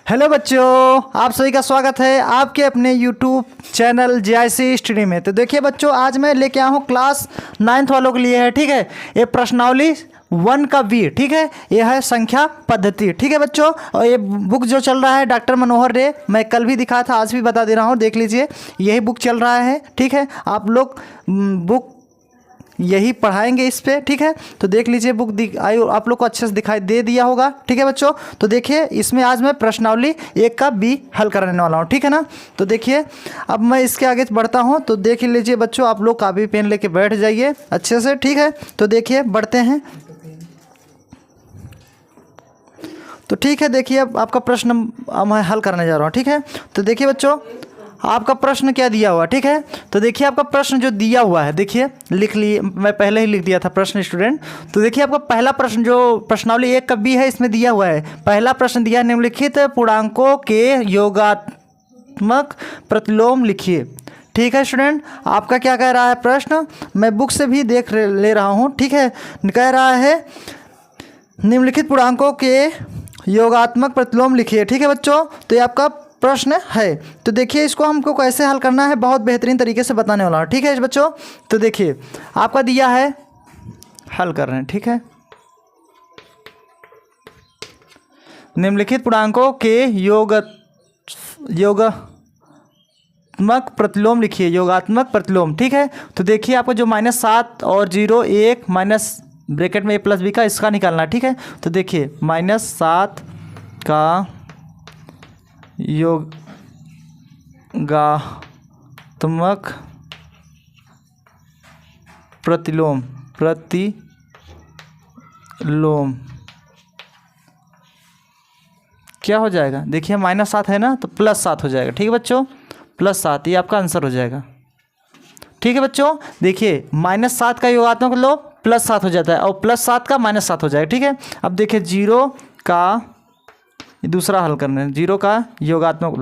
Hello बच्चों, आप सभी का स्वागत है आपके अपने यूट्यूब चैनल JIC स्टडी में। तो देखिए बच्चों, आज मैं लेके आया हूँ क्लास 9th वालों के लिए है, ठीक है। ये प्रश्नावली 1 का बी, ठीक है। ये है संख्या पद्धति, ठीक है बच्चों। और ये बुक जो चल रहा है डॉक्टर मनोहर रे, मैं कल भी दिखाया था, आज भी बता दे रहा हूँ, देख लीजिए। यही बुक चल रहा है, ठीक है। आप लोग बुक यही पढ़ाएंगे इस पे, ठीक है। तो देख लीजिए बुक आप लोग को अच्छे से दिखाई दे दिया होगा, ठीक है बच्चों। तो देखिए इसमें आज मैं प्रश्नावली 1 का बी हल करने वाला हूँ, ठीक है ना। तो देखिए अब मैं इसके आगे बढ़ता हूँ। तो देख लीजिए बच्चों, आप लोग कॉपी पेन लेके बैठ जाइए अच्छे से, ठीक है। तो देखिए बढ़ते हैं। तो ठीक है, देखिए अब आपका प्रश्न मैं हल करने जा रहा हूँ, ठीक है। तो देखिए बच्चों, आपका प्रश्न क्या दिया हुआ, ठीक है। तो देखिए आपका प्रश्न जो दिया हुआ है, देखिए लिख लिए, मैं पहले ही लिख दिया था प्रश्न स्टूडेंट। तो देखिए आपका पहला प्रश्न जो प्रश्नावली 1 का बी है, इसमें दिया हुआ है। पहला प्रश्न दिया है, निम्नलिखित पूर्णांकों के योगात्मक प्रतिलोम लिखिए, ठीक है स्टूडेंट। आपका क्या कह रहा है प्रश्न, मैं बुक से भी देख ले रहा हूँ, ठीक है। कह रहा है निम्नलिखित पूर्णांकों के योगात्मक प्रतिलोम लिखिए, ठीक है बच्चों। तो ये आपका प्रश्न है। तो देखिए इसको हमको कैसे हल करना है, बहुत बेहतरीन तरीके से बताने वाला हूँ, ठीक है बच्चों। तो देखिए आपका दिया है, हल कर रहे हैं, ठीक है। निम्नलिखित पूर्णांकों के योगात्मक प्रतिलोम लिखिए, योगात्मक प्रतिलोम, ठीक है। तो देखिए आपको जो -7 और 0 1 माइनस ब्रैकेट में a + b का इसका निकालना है, ठीक है। तो देखिए -7 का योगात्मक प्रतिलोम क्या हो जाएगा, देखिए -7 है ना, तो +7 हो जाएगा, ठीक है बच्चों। +7 ये आपका आंसर हो जाएगा, ठीक है बच्चों। देखिए -7 का योगात्मक लो +7 हो जाता है, और +7 का -7 हो जाएगा, ठीक है। अब देखिए 0 का दूसरा हल करना है, 0 का योगात्मक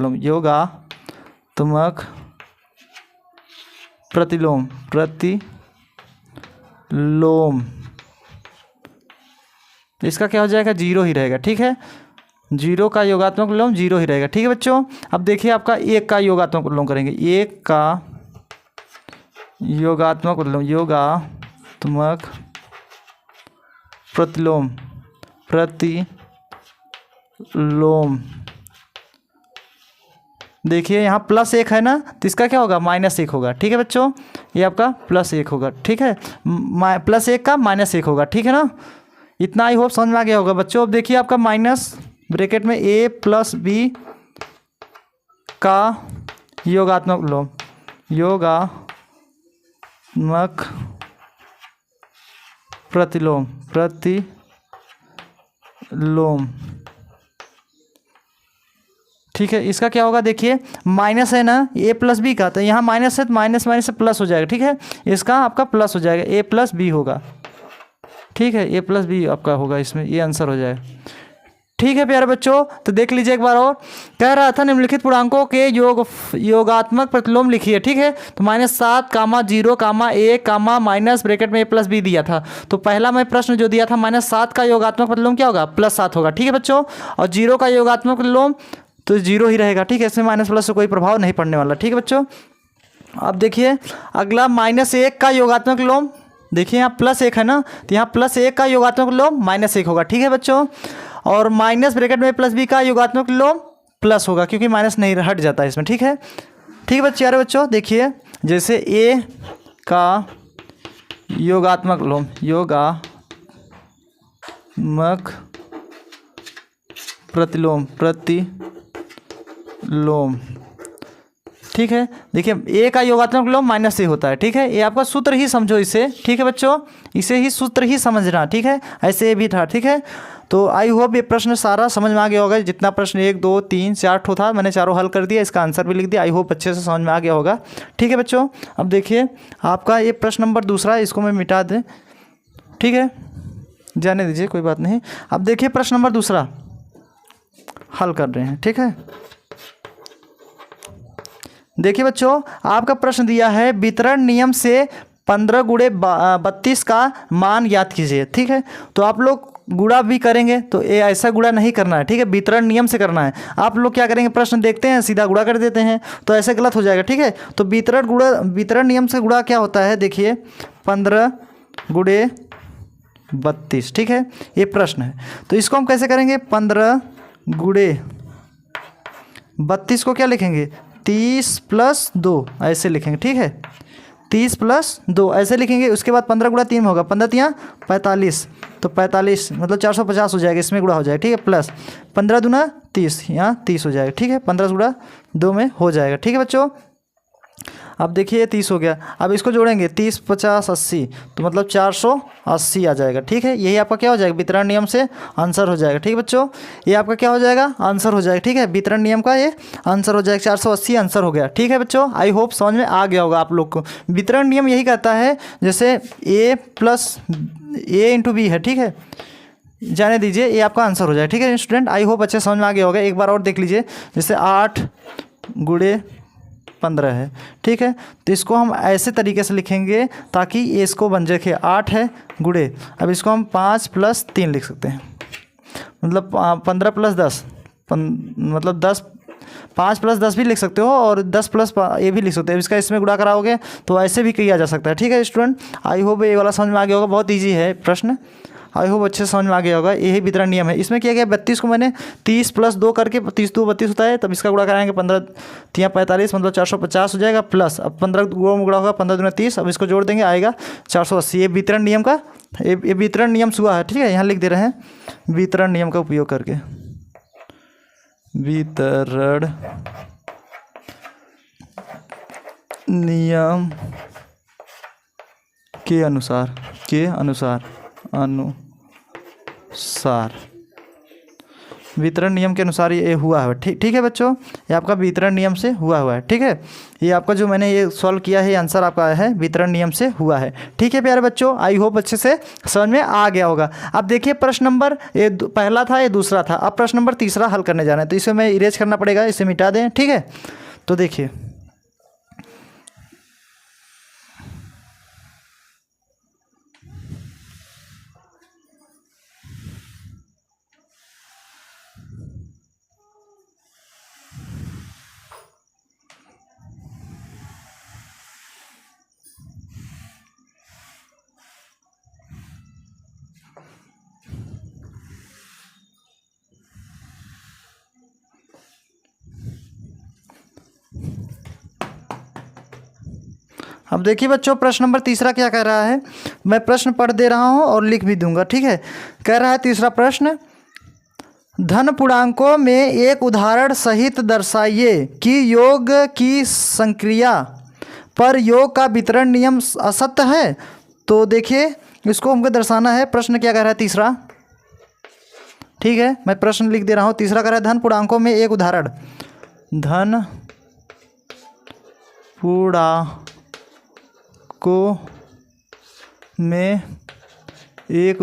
प्रतिलोम इसका क्या हो जाएगा, 0 ही रहेगा, ठीक है। 0 का योगात्मक प्रतिलोम 0 ही रहेगा, ठीक है बच्चों। अब देखिए आपका 1 का योगात्मक प्रतिलोम करेंगे, 1 का योगात्मक प्रतिलोम देखिए यहाँ +1 है ना, तो इसका क्या होगा, -1 होगा, ठीक है बच्चों। ये आपका +1 होगा, ठीक है। +1 का -1 होगा, ठीक है ना। इतना ही होप समझ में आ गया होगा बच्चों। अब देखिए आपका माइनस ब्रैकेट में a + b का योगात्मक प्रतिलोम ठीक है। इसका क्या होगा, देखिए माइनस है ना a + b का, तो यहाँ माइनस है तो माइनस से प्लस हो जाएगा, ठीक है। इसका आपका प्लस हो जाएगा, a + b होगा, ठीक है। a + b आपका होगा, इसमें ये आंसर हो जाएगा, ठीक है प्यारे बच्चों। तो देख लीजिए एक बार और, कह रहा था निम्नलिखित पूर्णांकों के योगात्मक प्रतिलोम लिखिए, ठीक है। तो -7 0 1 माइनस ब्रैकेट में a + b दिया था। तो पहला मैं प्रश्न जो दिया था, -7 का योगात्मक प्रतिलोम क्या होगा, +7 होगा, ठीक है बच्चों। और 0 का योगात्मक प्रतिलोम तो 0 ही रहेगा, ठीक है। इसमें माइनस से कोई प्रभाव नहीं पड़ने वाला, ठीक है बच्चों। अब देखिए अगला -1 का योगात्मक प्रतिलोम, देखिए यहाँ +1 है ना, तो यहाँ +1 का योगात्मक प्रतिलोम -1 होगा, ठीक है बच्चों। और माइनस ब्रैकेट में +b का योगात्मक प्रतिलोम प्लस होगा, क्योंकि माइनस नहीं हट जाता है इसमें, ठीक है। ठीक है बच्चे, यार बच्चों देखिए जैसे a का योगात्मक प्रतिलोम ठीक है। देखिए a का योगात्मक प्रतिलोम -a होता है, ठीक है। ये आपका सूत्र ही समझो इसे, ठीक है बच्चों, इसे ही सूत्र ही समझना, ठीक है। ऐसे भी था, ठीक है। तो आई होप ये प्रश्न सारा समझ में आ गया होगा। जितना प्रश्न 1 2 3 4 ठो था, मैंने चारों हल कर दिया, इसका आंसर भी लिख दिया। आई होप अच्छे से समझ में आ गया होगा, ठीक है बच्चों। अब देखिए आपका ये प्रश्न नंबर दूसरा है, इसको मैं मिटा दें, ठीक है, जाने दीजिए, कोई बात नहीं। अब देखिए प्रश्न नंबर दूसरा हल कर रहे हैं, ठीक है। देखिए बच्चों, आपका प्रश्न दिया है वितरण नियम से 15 × 32 का मान याद कीजिए, ठीक है। तो आप लोग गुणा भी करेंगे तो ये ऐसा गुणा नहीं करना है, ठीक है, वितरण नियम से करना है। आप लोग क्या करेंगे, प्रश्न देखते हैं सीधा गुणा कर देते हैं, तो ऐसे गलत हो जाएगा, ठीक है। तो वितरण नियम से गुणा क्या होता है, देखिए 15 गुणे 32, ठीक है, ये प्रश्न है। तो इसको हम कैसे करेंगे, 15 गुणे 32 को क्या लिखेंगे, 30 + 2 ऐसे लिखेंगे, ठीक है, 30 + 2 ऐसे लिखेंगे। उसके बाद 15 गुणा 3 होगा, 15 तियाँ 45, तो 45 मतलब 450 हो जाएगा, इसमें गुणा हो जाएगा, ठीक है, प्लस 15 दूना 30, यहाँ 30 हो जाएगा, ठीक है, 15 गुणा 2 में हो जाएगा, ठीक है बच्चों। अब देखिए 30 हो गया, अब इसको जोड़ेंगे 30 × 50 = 80, तो मतलब 480 आ जाएगा, ठीक है। यही आपका क्या हो जाएगा, वितरण नियम से आंसर हो जाएगा, ठीक है बच्चों। ये आपका क्या हो जाएगा, आंसर हो जाएगा, ठीक है, वितरण नियम का ये आंसर हो जाएगा, 480 आंसर हो गया, ठीक है बच्चों। आई होप समझ में आ गया होगा आप लोग को। वितरण नियम यही कहता है, जैसे A × B है, ठीक है, जाने दीजिए, ये आपका आंसर हो जाए, ठीक है स्टूडेंट। आई होप अच्छे समझ में आ गया होगा। एक बार और देख लीजिए, जैसे 8 × 15 है, ठीक है, तो इसको हम ऐसे तरीके से लिखेंगे ताकि ये इसको बन जाए 8 है गुणे, अब इसको हम 5 + 3 लिख सकते हैं, मतलब 15 + 10 मतलब 10, 5 + 10 भी लिख सकते हो और 10 + ये भी लिख सकते हो। इसका इसमें गुणा कराओगे तो ऐसे भी किया जा सकता है, ठीक है स्टूडेंट। आई होप ये वाला समझ में आ गया होगा, बहुत ईजी है प्रश्न, आई होप अच्छे से समझ में आ गया होगा। यही वितरण नियम है। इसमें क्या गया, 32 को मैंने 30 + 2 करके 30 × 2 = 32 होता है, तब इसका गुणा कराएंगे 15 तियाँ 45 मतलब 450 हो जाएगा, प्लस अब 15 गुणा होगा 15 दूना 30, अब इसको जोड़ देंगे आएगा 480। ये वितरण नियम का ये वितरण नियम हुआ है, ठीक है, यहाँ लिख दे रहे हैं वितरण नियम का उपयोग करके, वितरण नियम के अनुसार वितरण नियम के अनुसार ये हुआ है, ठीक है बच्चों, ये आपका वितरण नियम से हुआ है, ठीक है। ये आपका जो मैंने ये सॉल्व किया है, ये आंसर आपका है वितरण नियम से हुआ है, ठीक है प्यारे बच्चों। आई होप अच्छे से समझ में आ गया होगा। अब देखिए प्रश्न नंबर ये पहला था, ये दूसरा था, अब प्रश्न नंबर तीसरा हल करने जाना है, तो इसे मैं इरेज करना पड़ेगा, इसे मिटा दें, ठीक है। तो देखिए अब देखिए बच्चों, प्रश्न नंबर तीसरा क्या कह रहा है, मैं प्रश्न पढ़ दे रहा हूँ और लिख भी दूंगा, ठीक है। कह रहा है तीसरा प्रश्न, धन पूर्णांकों में एक उदाहरण सहित दर्शाइए कि योग की संक्रिया पर योग का वितरण नियम असत्य है। तो देखिए इसको हमको दर्शाना है। प्रश्न क्या कह रहा है तीसरा, ठीक है, मैं प्रश्न लिख दे रहा हूँ। तीसरा कह रहा है धन पूर्णांकों में एक उदाहरण, धन पूर्णांकों में एक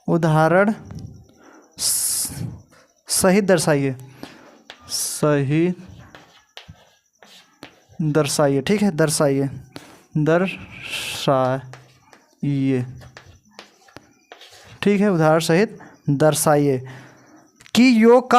उदाहरण सहित दर्शाइए, ठीक है, दर्शाइए, ठीक है, उदाहरण सहित दर्शाइए कि योग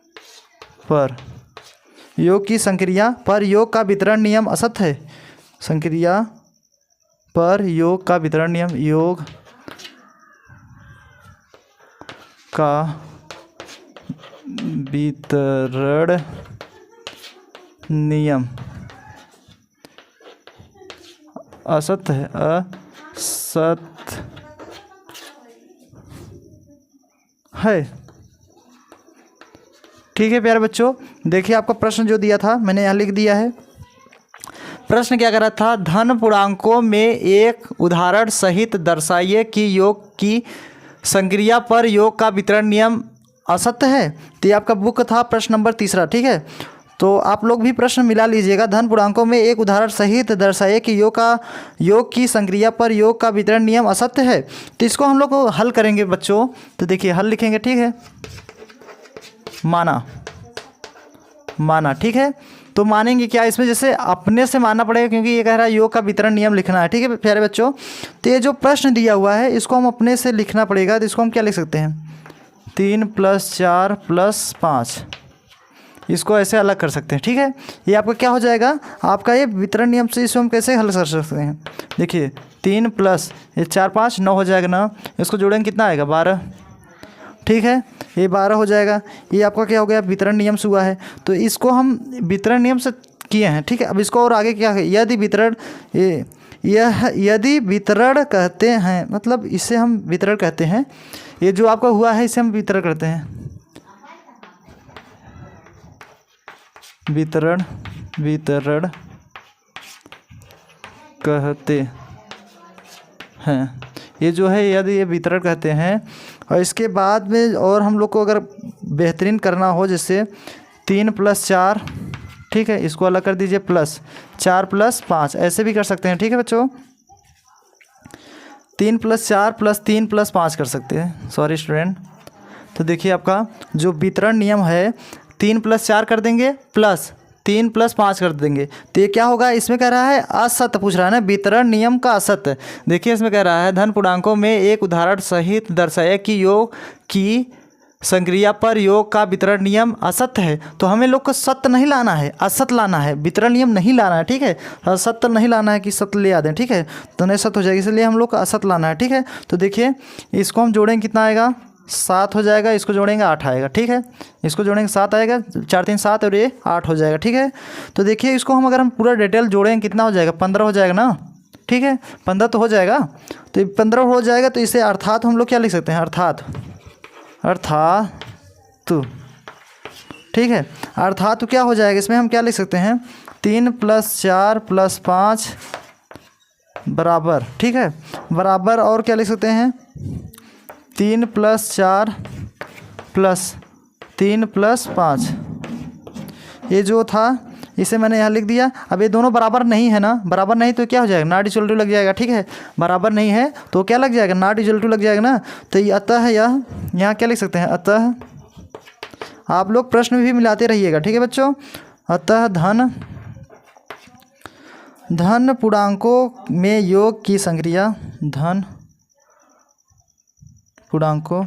की संक्रिया पर योग का वितरण नियम असत्य है। संक्रिया पर योग का वितरण नियम, योग का वितरण नियम असत्य है, ठीक है प्यारे बच्चों। देखिए आपका प्रश्न जो दिया था मैंने यहाँ लिख दिया है। प्रश्न क्या कर रहा था, धन पूर्णांकों में एक उदाहरण सहित दर्शाइए कि योग की संक्रिया पर योग का वितरण नियम असत्य है। तो ये आपका बुक था प्रश्न नंबर 3, ठीक है। तो आप लोग भी प्रश्न मिला लीजिएगा। धन पूर्णांकों में एक उदाहरण सहित दर्शाइए कि योग की संक्रिया पर योग का वितरण नियम असत्य है। तो इसको हम लोग हल करेंगे बच्चों। तो देखिए हल लिखेंगे, ठीक है। माना, ठीक है। तो मानेंगे क्या इसमें, जैसे अपने से मानना पड़ेगा क्योंकि ये कह रहा है योग का वितरण नियम लिखना है, ठीक है प्यारे बच्चों। तो ये जो प्रश्न दिया हुआ है इसको हम अपने से लिखना पड़ेगा। तो इसको हम क्या लिख सकते हैं, 3 + 4 + 5, इसको ऐसे अलग कर सकते हैं, ठीक है। ये आपका क्या हो जाएगा, आपका ये वितरण नियम से इसको हम कैसे हल कर सकते हैं। देखिए 3 + ये 4 5 9 हो जाएगा ना, इसको जोड़ेंगे कितना आएगा 12, ठीक है। ये 12 हो जाएगा। ये आपका क्या हो गया, वितरण नियम से हुआ है। तो इसको हम वितरण नियम से किए हैं, ठीक है। अब इसको और आगे क्या है, यदि वितरण कहते हैं, मतलब इसे हम वितरण कहते हैं। ये जो आपका हुआ है इसे हम वितरण करते हैं, वितरण कहते हैं। ये जो है यदि ये वितरण कहते हैं। और इसके बाद में और हम लोग को अगर बेहतरीन करना हो, जैसे 3 + 4, ठीक है, इसको अलग कर दीजिए, प्लस 4 + 5, ऐसे भी कर सकते हैं, ठीक है बच्चों। 3 + 4 + 3 + 5 कर सकते हैं, सॉरी स्टूडेंट। तो देखिए आपका जो वितरण नियम है 3 + 4 कर देंगे प्लस 3 + 5 कर देंगे। तो ये क्या होगा, इसमें कह रहा है असत्य पूछ रहा है ना, वितरण नियम का असत्य। देखिए इसमें कह रहा है धन पूर्णांकों में एक उदाहरण सहित दर्शाया कि योग की संक्रिया पर योग का वितरण नियम असत्य है। तो हमें लोग को सत्य नहीं लाना है, असत्य लाना है, वितरण नियम नहीं लाना है, ठीक है। सत्य नहीं लाना है कि सत्य ले आ दें, ठीक है, तो नहीं सत्य हो जाएगी, इसलिए हम लोग को असत्य लाना है, ठीक है। तो देखिए इसको हम जोड़ेंगे कितना आएगा, 7 हो जाएगा। इसको जोड़ेंगे 8 आएगा, ठीक है। इसको जोड़ेंगे 7 आएगा, 4 3 7 और ये 8 हो जाएगा, ठीक है। तो देखिए इसको हम अगर हम पूरा डिटेल जोड़ेंगे कितना हो जाएगा, 15 हो जाएगा ना, ठीक है। 15 तो हो जाएगा। तो 15 हो जाएगा तो इसे अर्थात हम लोग क्या लिख सकते हैं, अर्थात, ठीक है। अर्थात तो क्या हो जाएगा, इसमें हम क्या लिख सकते हैं, 3 + 4 + 5 बराबर, ठीक है, बराबर और क्या लिख सकते हैं, 3 + 4 + 3 + 5। ये जो था इसे मैंने यहाँ लिख दिया। अब ये दोनों बराबर नहीं है ना, बराबर नहीं तो क्या हो जाएगा, नॉट इक्वल टू लग जाएगा, ठीक है। बराबर नहीं है तो क्या लग जाएगा, नॉट इक्वल टू लग जाएगा ना। तो ये अतः यह यहाँ क्या लिख सकते हैं, अतः, आप लोग प्रश्न भी मिलाते रहिएगा, ठीक है बच्चों। अतः धन पूर्णांकों में योग की संक्रिया, धन पूर्णांकों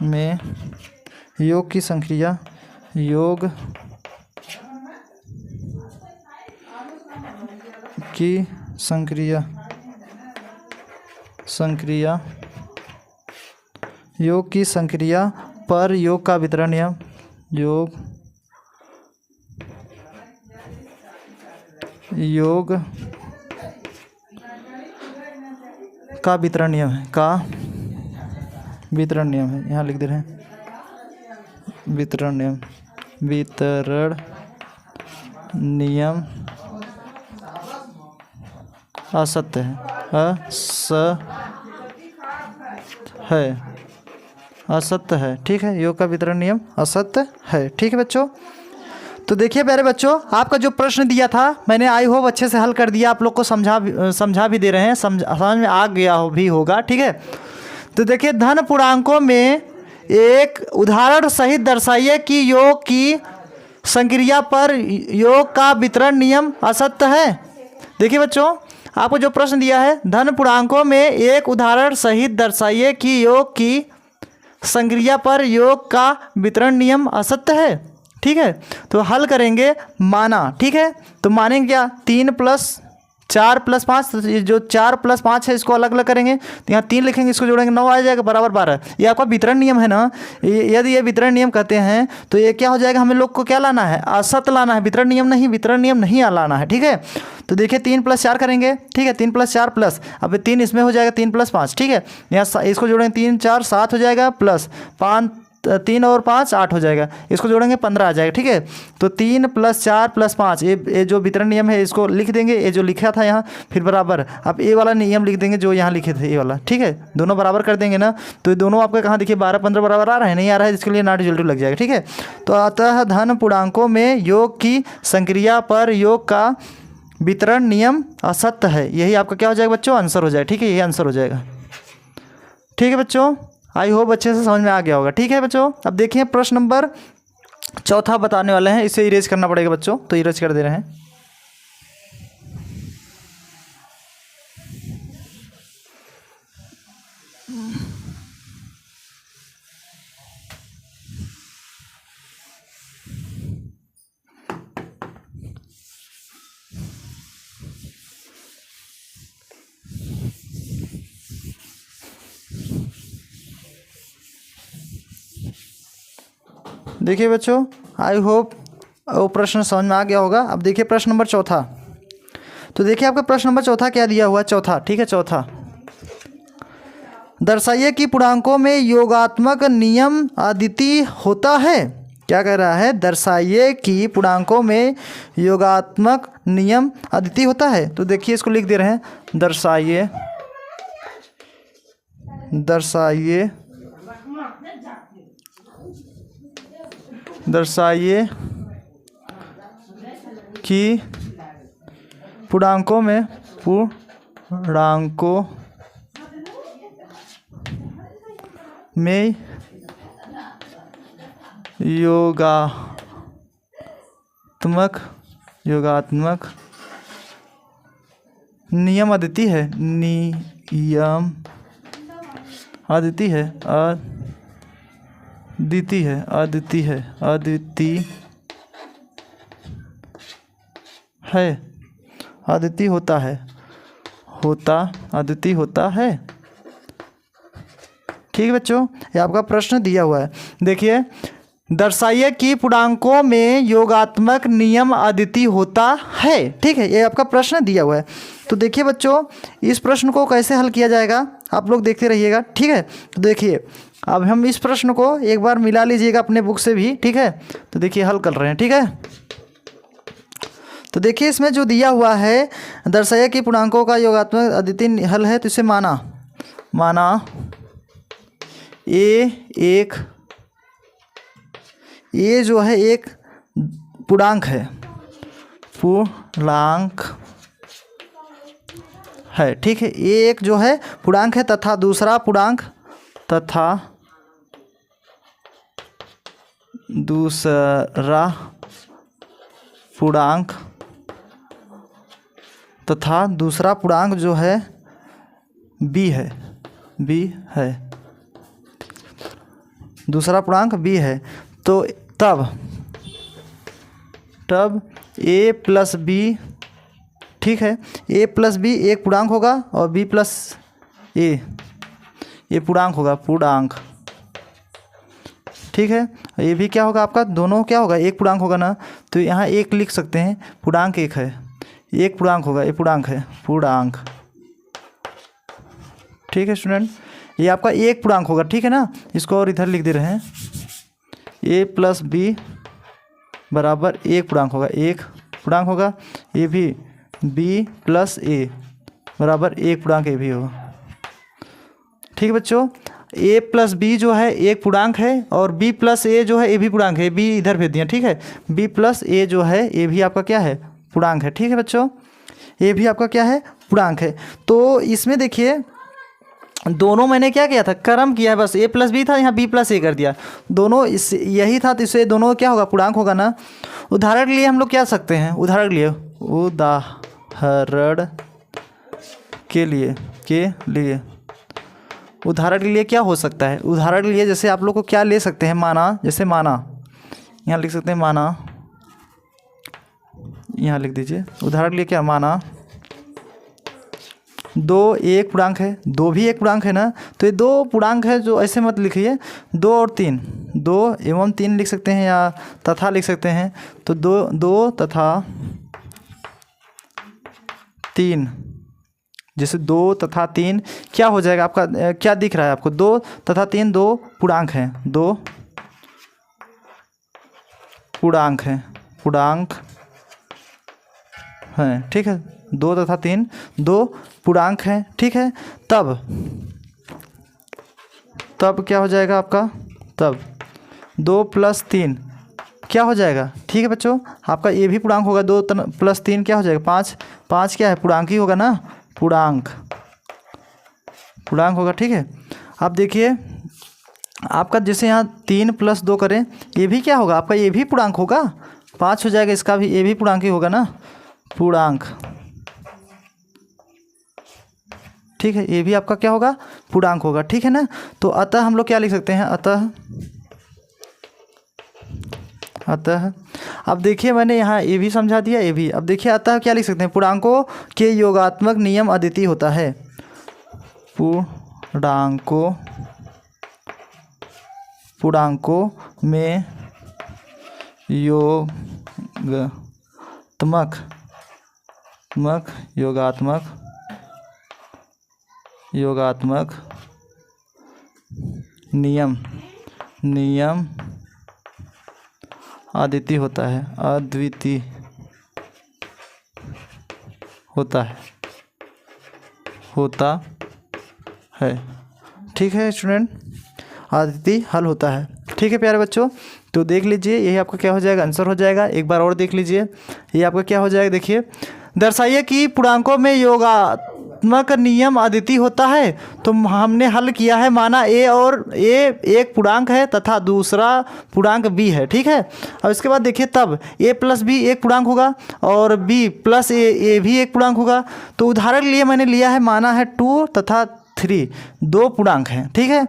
में योग की संक्रिया, योग की संक्रिया पर योग का वितरण नियम, योग का वितरण नियम है, वितरण नियम है, यहाँ लिख दे रहे हैं, वितरण नियम असत्य है, ठीक है। योग का वितरण नियम असत्य है, ठीक है बच्चों। तो देखिए प्यारे बच्चों, आपका जो प्रश्न दिया था मैंने आई होप अच्छे से हल कर दिया, आप लोग को समझा भी दे रहे हैं, समझ में आ गया भी होगा, ठीक है। तो देखिए धन पूर्णांकों में एक उदाहरण सहित दर्शाइए कि योग की संक्रिया पर योग का वितरण नियम असत्य है। देखिए बच्चों आपको जो प्रश्न दिया है, धन पूर्णांकों में एक उदाहरण सहित दर्शाइए कि योग की संक्रिया पर योग का वितरण नियम असत्य है, ठीक है। तो हल करेंगे, माना, ठीक है। तो मानेंगे क्या, 3 + 4 + 5, तो ये जो 4 + 5 है इसको अलग अलग करेंगे, तो यहाँ 3 लिखेंगे, इसको जोड़ेंगे 9 आ जाएगा, बराबर 12। ये आपका वितरण नियम है ना, यदि ये वितरण नियम कहते हैं तो ये क्या हो जाएगा, हमें लोग को क्या लाना है, असत्य लाना है, वितरण नियम नहीं लाना है, ठीक है। तो देखिए 3 + 4 करेंगे, ठीक है, 3 + 4 प्लस, अब 3 इसमें हो जाएगा, 3 + 5, ठीक है। यहाँ इसको जोड़ेंगे 3 4 7 हो जाएगा, प्लस 5 3 और 5 8 हो जाएगा, इसको जोड़ेंगे 15 आ जाएगा। ठीक है, तो 3 + 4 + 5 ये जो वितरण नियम है इसको लिख देंगे, ये जो लिखा था यहाँ, फिर बराबर अब ये वाला नियम लिख देंगे जो यहाँ लिखे थे ये वाला। ठीक है, दोनों बराबर कर देंगे ना, तो ये दोनों आपका कहाँ देखिए 12 15 बराबर आ रहा है, नहीं आ रहा है, इसके लिए नॉट इक्वल टू लग जाएगा। ठीक है, तो अतः धन पूर्णांकों में योग की संक्रिया पर योग का वितरण नियम असत्य है। यही आपका क्या हो जाएगा बच्चों, आंसर हो जाएगा। ठीक है, यही आंसर हो जाएगा। ठीक है बच्चों, आई होप अच्छे से समझ में आ गया होगा। ठीक है बच्चों, अब देखिए प्रश्न नंबर 4 बताने वाले हैं, इसे इरेज करना पड़ेगा बच्चों, तो इरेज कर दे रहे हैं। देखिए बच्चों, आई होप वो प्रश्न समझ में आ गया होगा। अब देखिए प्रश्न नंबर 4। तो देखिए आपका प्रश्न नंबर 4 क्या दिया हुआ है, चौथा। ठीक है, चौथा, दर्शाइए कि पूर्णांकों में योगात्मक नियम अद्वितीय होता है। क्या कह रहा है, दर्शाइए कि पूर्णांकों में योगात्मक नियम अद्वितीय होता है। तो देखिए इसको लिख दे रहे हैं, दर्शाइए दर्शाइए दर्शाइए कि पूर्णांकों में योगात्मक नियम अद्वितीय है, नियम अद्वितीय है, अद्वितीय होता है। ठीक है बच्चों, ये आपका प्रश्न दिया हुआ है। देखिए, दर्शाइए कि पूर्णांकों में योगात्मक नियम अद्वितीय होता है। ठीक है, ये आपका प्रश्न दिया हुआ है। तो देखिए बच्चों, इस प्रश्न को कैसे हल किया जाएगा आप लोग देखते रहिएगा। ठीक है, तो देखिए अब हम इस प्रश्न को एक बार मिला लीजिएगा अपने बुक से भी। ठीक है, तो देखिए हल कर रहे हैं। ठीक है, तो देखिए इसमें जो दिया हुआ है, दर्शाइए कि पूर्णांकों का योगात्मक अद्वितीय हल है, तो इसे माना ये जो है एक पूर्णांक है। ठीक है, ये एक जो है पूर्णांक है तथा दूसरा पूर्णांक जो है b है, दूसरा पूर्णांक b है। तो तब a + b, ठीक है, a + b एक पूर्णांक होगा और b + a ये पूर्णांक होगा, ठीक है। ये भी क्या होगा आपका, दोनों क्या होगा, एक पूर्णांक होगा ना, तो यहाँ एक लिख सकते हैं, पूर्णांक एक है, एक पूर्णांक होगा, ये पूर्णांक है, ठीक है स्टूडेंट, ये आपका एक पूर्णांक होगा। ठीक है ना, इसको और इधर लिख दे रहे हैं, a + b बराबर एक पूर्णांक होगा, ये भी b + a बराबर एक पूर्णांक ये भी होगा। ठीक है बच्चों, a + b जो है एक पूर्णांक है और b + a जो है ये भी पूर्णांक है, b इधर भेज दिया। ठीक है, b + a जो है ये भी आपका क्या है, पूर्णांक है। ठीक है बच्चों, ये भी आपका क्या है, पूर्णांक है। तो इसमें देखिए दोनों मैंने क्या किया था, क्रम किया है, बस a + b था, यहाँ b + a कर दिया, दोनों इस यही था, तो इससे दोनों क्या होगा, पूर्णांक होगा ना। उदाहरण के लिए हम लोग क्या सकते हैं, उदाहरण के लिए क्या हो सकता है, उदाहरण के लिए जैसे आप लोग को क्या ले सकते हैं, माना यहाँ लिख सकते हैं, यहाँ लिख दीजिए, उदाहरण के लिए क्या, माना 2 एक पूर्णांक है, 2 भी एक पूर्णांक है ना, तो ये 2 पूर्णांक है, जो ऐसे मत लिखिए, 2 और 3, 2 एवं 3 लिख सकते हैं या तथा लिख सकते हैं। तो 2 तथा 3, जैसे 2 तथा 3 क्या हो जाएगा आपका, क्या दिख रहा है आपको, 2 तथा 3 2 पूर्णांक हैं, 2 पूर्णांक हैं, ठीक है, 2 तथा 3 2 पूर्णांक हैं, ठीक है। तब क्या हो जाएगा आपका, तब 2 + 3 क्या हो जाएगा, ठीक है बच्चों, आपका ये भी पूर्णांक होगा। 2 + 3 क्या हो जाएगा, 5 5 क्या है, पूर्णांक ही होगा ना, पूर्णांक होगा, ठीक है। अब देखिए आपका जैसे यहाँ 3 + 2 करें, ये भी क्या होगा आपका, ये भी पूर्णांक होगा, 5 हो जाएगा, इसका भी ये भी पूर्णांक ही होगा ना, पूर्णांक, ठीक है, ये भी आपका क्या होगा, पूर्णांक होगा, ठीक है ना। तो अतः हम लोग क्या लिख सकते हैं, अतः अब देखिए मैंने यहाँ ये भी समझा दिया, ये भी। अब देखिए अतः क्या लिख सकते हैं, पूर्णांकों के योगात्मक नियम अद्वितीय होता है, पूर्णांकों में योगात्मक नियम अद्वितीय होता है, ठीक है स्टूडेंट, अद्वितीय हल होता है, ठीक है प्यारे बच्चों। तो देख लीजिए यही आपका क्या हो जाएगा, आंसर हो जाएगा। एक बार और देख लीजिए, ये आपका क्या हो जाएगा, देखिए, दर्शाइए कि पूर्णांकों में योगात्मक नियम अद्वितीय होता है। तो हमने हल किया है, माना ए एक पूर्णांक है तथा दूसरा पूर्णांक बी है, ठीक है। अब इसके बाद देखिए तब a + b एक पूर्णांक होगा और b + a भी एक पूर्णांक होगा। तो उदाहरण के लिए मैंने लिया है, माना है 2 तथा 3 2 पूर्णांक हैं, ठीक है।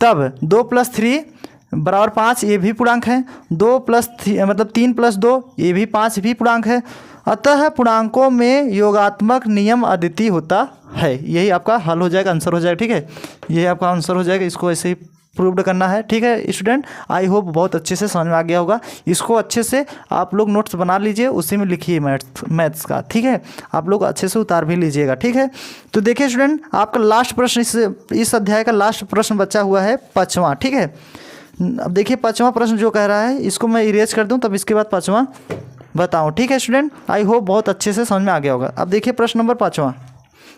तब 2 + 3 = 5, ये भी पूर्णांक है। 2 + 3 मतलब 3 + 2 ये भी 5 भी पूर्णांक है। अतः पूर्णांकों में योगात्मक नियम अद्वितीय होता है, यही आपका हल हो जाएगा, आंसर हो जाएगा, ठीक है, यही आपका आंसर हो जाएगा। इसको ऐसे ही प्रूव्ड करना है, ठीक है स्टूडेंट। आई होप बहुत अच्छे से समझ में आ गया होगा। इसको अच्छे से आप लोग नोट्स बना लीजिए, उसी में लिखिए मैथ्स का, ठीक है, आप लोग अच्छे से उतार भी लीजिएगा, ठीक है। तो देखिए स्टूडेंट, आपका लास्ट प्रश्न इस अध्याय का लास्ट प्रश्न बचा हुआ है 5वां, ठीक है। अब देखिए 5वां प्रश्न जो कह रहा है, इसको मैं इरेज कर दूं, तब इसके बाद 5वां बताऊं, ठीक है स्टूडेंट। आई होप बहुत अच्छे से समझ में आ गया होगा। अब देखिए प्रश्न नंबर 5वां,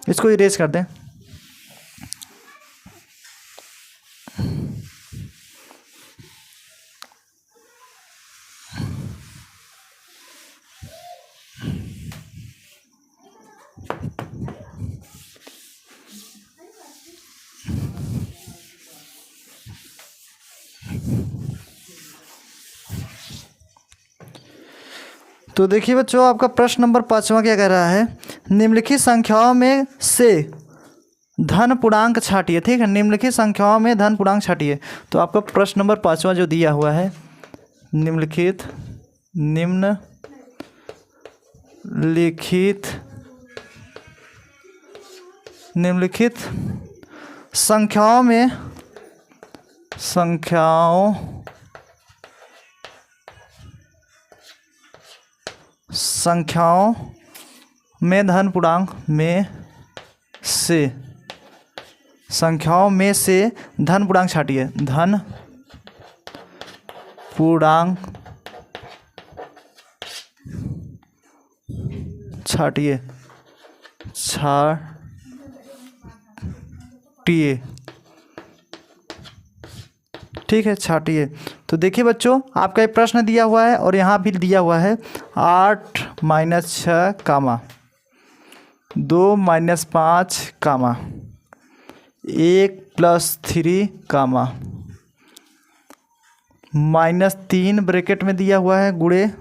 इसको इरेज कर दें। तो देखिए बच्चों, आपका प्रश्न नंबर 5वां क्या कह रहा है, निम्नलिखित संख्याओं में से धन पूर्णांक छांटिए, ठीक है, निम्नलिखित संख्याओं में धन पूर्णांक छांटिए। तो आपका प्रश्न नंबर 5वां जो दिया हुआ है, निम्नलिखित संख्याओं में धन पूर्णांक संख्याओं में से धन पूर्णांक छांटिए, धन पूर्णांक छांटिए, ठीक है, छांटिए। तो देखिए बच्चों, आपका एक प्रश्न दिया हुआ है और यहाँ भी दिया हुआ है 8 - 6 कामा 2 - 5 कामा 1 + 3 कामा -3 ब्रैकेट में दिया हुआ है, गुणे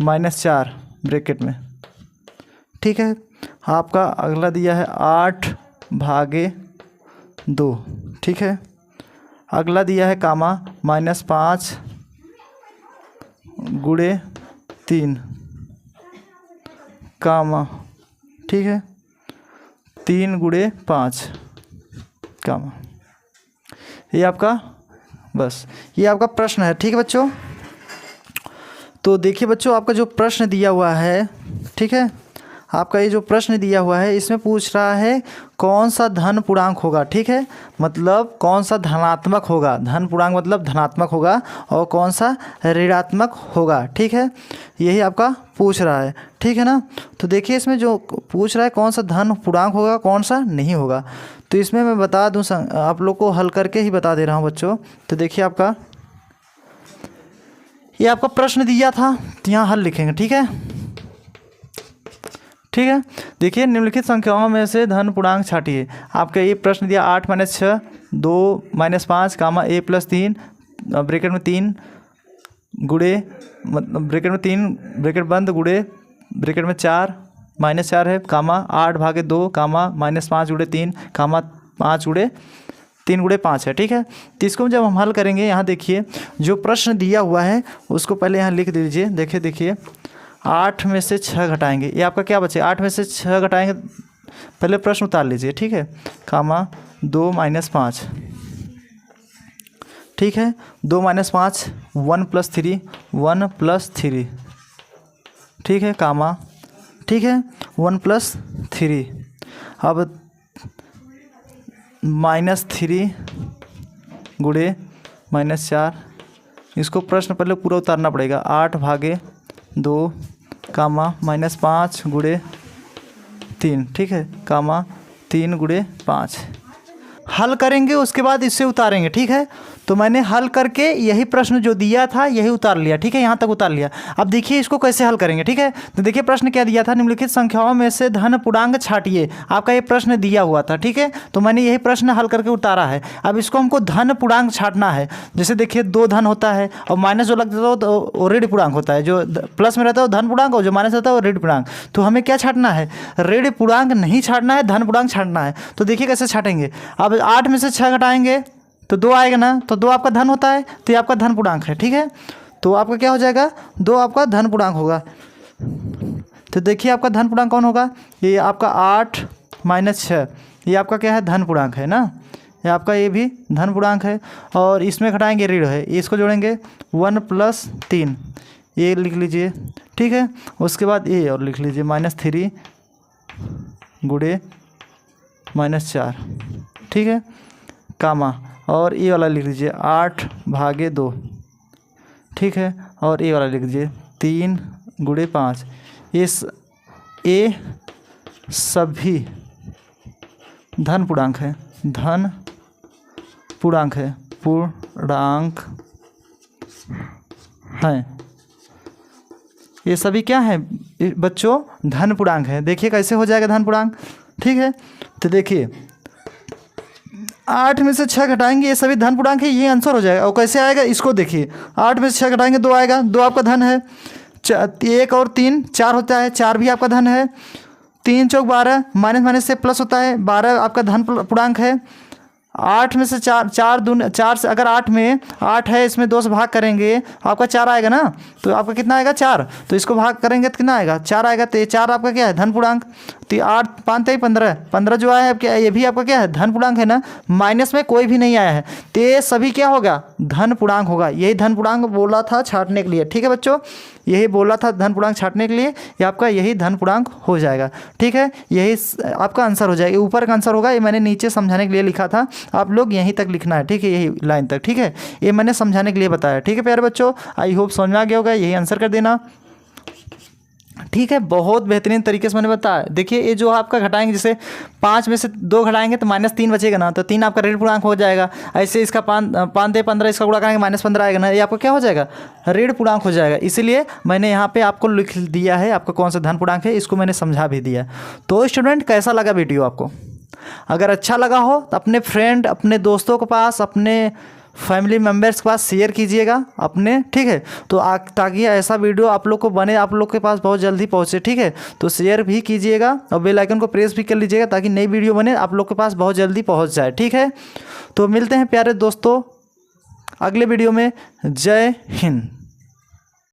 -4 ब्रैकेट में, ठीक है। आपका अगला दिया है 8/2, ठीक है। अगला दिया है कामा -5 गुणे 3 कामा, ठीक है, 3 गुणे 5 कामा। ये आपका बस ये आपका प्रश्न है, ठीक है बच्चों। तो देखिए बच्चों, आपका जो प्रश्न दिया हुआ है, ठीक है, आपका ये जो प्रश्न दिया हुआ है इसमें पूछ रहा है कौन सा धन पूर्णांक होगा, ठीक है, मतलब कौन सा धनात्मक होगा, धन पूर्णांक मतलब धनात्मक होगा, और कौन सा ऋणात्मक होगा, ठीक है, यही आपका पूछ रहा है, ठीक है ना। तो देखिए इसमें जो पूछ रहा है कौन सा धन पूर्णांक होगा कौन सा नहीं होगा, तो इसमें मैं बता दूं आप लोग को हल करके ही बता दे रहा हूँ बच्चों। तो देखिए आपका ये आपका प्रश्न दिया था, तो यहाँ हल लिखेंगे, ठीक है, ठीक है। देखिए निम्नलिखित संख्याओं में से धन पूर्णांक छांटिए। आपका ये प्रश्न दिया 8 - 6 2 - 5 कामा a + 3 ब्रैकेट में 3 गुड़े मतलब ब्रैकेट में 3 ब्रैकेट बंद गुड़े ब्रैकेट में 4 -4 है कामा 8/2 कामा -5 × 3 कामा 5 × 3 × 5 है, ठीक है। तो इसको जब हम हल करेंगे, यहाँ देखिए जो प्रश्न दिया हुआ है उसको पहले यहाँ लिख दीजिए। देखिए 8 में से 6 घटाएंगे, ये आपका क्या बचे, 8 में से 6 घटाएंगे, पहले प्रश्न उतार लीजिए, ठीक है, कामा 2 - 5, ठीक है, 2 - 5 1 + 3 1 + 3, ठीक है, कामा, ठीक है, 1 + 3, अब -3 गुड़े -4, इसको प्रश्न पहले पूरा उतारना पड़ेगा, 8/2 कामा -5 × 3, ठीक है, कामा 3 × 5 हल करेंगे, उसके बाद इससे उतारेंगे, ठीक है। तो मैंने हल करके यही प्रश्न जो दिया था यही उतार लिया, ठीक है, यहाँ तक उतार लिया। अब देखिए इसको कैसे हल करेंगे, ठीक है। तो देखिए प्रश्न क्या दिया था, निम्नलिखित संख्याओं में से धन पूर्णांक छांटिए, आपका ये प्रश्न दिया हुआ था, ठीक है। तो मैंने यही प्रश्न हल करके उतारा है। अब इसको हमको धन पूर्णांक छांटना है। जैसे देखिए 2 धन होता है और माइनस जो लग जाता है तो ऋण पूर्णांक होता है, जो प्लस में रहता है वो धन पूर्णांक और जो माइनस रहता है वो ऋण पूर्णांक। तो हमें क्या छांटना है, ऋण पूर्णांक नहीं छांटना है, धन पूर्णांक छांटना है। तो देखिए कैसे छांटेंगे, अब 8 में से 6 घटाएंगे तो 2 आएगा ना, तो 2 आपका धन होता है, तो ये आपका धन पूर्णांक है, ठीक है। तो आपका क्या हो जाएगा, 2 आपका धन पूर्णांक होगा। तो देखिए आपका धन पूर्णांक कौन होगा, ये आपका 8 - 6, ये आपका क्या है, धन पूर्णांक है ना, ये आपका ये भी धन पूर्णांक है। और इसमें घटाएंगे ऋण है, इसको जोड़ेंगे 1 + 3, ये लिख लीजिए, ठीक है। उसके बाद ये और लिख लीजिए -3 गुड़े -4, ठीक है, कामा, और ये वाला लिख लीजिए 8/2, ठीक है, और ये वाला लिख लीजिए 3 × 5। ये सभी धन पूर्णांक है, धन पूर्णांक है, पूर्णांक हैं, ये सभी क्या है बच्चों, धन पूर्णांक है। देखिए कैसे हो जाएगा धन पूर्णांक, ठीक है। तो देखिए 8 में से 6 घटाएंगे, ये सभी धन पूर्णांक है, ये आंसर हो जाएगा। और कैसे आएगा इसको देखिए, 8 में से 6 घटाएंगे 2 आएगा, 2 आपका धन है, 1 और 3 4 होता है, 4 भी आपका धन है, 3 × 4 12, माइनस से प्लस होता है, 12 आपका धन पूर्णांक है। 8 में से 4 से अगर 8 में 8 है, इसमें 2 से भाग करेंगे आपका 4 आएगा ना, तो आपका कितना आएगा 4, तो इसको भाग करेंगे तो कितना आएगा 4 आएगा, तो ये 4 आपका क्या है, धन पूर्णांक। तो 8 5 15 जो आया है क्या, ये भी आपका क्या है, धन पूर्णांक है ना, माइनस में कोई भी नहीं आया है, तो ये सभी क्या होगा, धन पूर्णांक होगा। यही धन पूर्णांक बोला था छांटने के लिए, ठीक है बच्चों, यही बोला था धन पूर्णांक छांटने के लिए, ये आपका यही धन पूर्णांक हो जाएगा, ठीक है, यही आपका आंसर हो जाएगा। ऊपर का आंसर होगा, ये मैंने नीचे समझाने के लिए लिखा था, आप लोग यहीं तक लिखना है, ठीक है, यही लाइन तक, ठीक है, ये मैंने समझाने के लिए बताया, ठीक है प्यारे बच्चों। आई होप समझ में आ गया होगा, यही आंसर कर देना, ठीक है। बहुत बेहतरीन तरीके से मैंने बताया। देखिए ये जो आपका घटाएंगे, जैसे 5 में से 2 घटाएंगे तो -3 बचेगा ना, तो 3 आपका ऋण पूर्णांक हो जाएगा। ऐसे इसका 5 × 15 इसका गुणा करेंगे -15 आएगा ना, ये आपका क्या हो जाएगा, ऋण पूर्णांक हो जाएगा। इसीलिए मैंने यहाँ पे आपको लिख दिया है आपका कौन सा धन पूर्णांक है, इसको मैंने समझा भी दिया। तो स्टूडेंट कैसा लगा वीडियो आपको, अगर अच्छा लगा हो तो अपने फ्रेंड, अपने दोस्तों के पास, अपने फैमिली मेम्बर्स के पास शेयर कीजिएगा अपने, ठीक है। तो ताकि ऐसा वीडियो आप लोग को बने, आप लोग के पास बहुत जल्दी पहुंचे, ठीक है। तो शेयर भी कीजिएगा और बेल आइकन को प्रेस भी कर लीजिएगा ताकि नई वीडियो बने आप लोग के पास बहुत जल्दी पहुंच जाए, ठीक है। तो मिलते हैं प्यारे दोस्तों अगले वीडियो में। जय हिंद।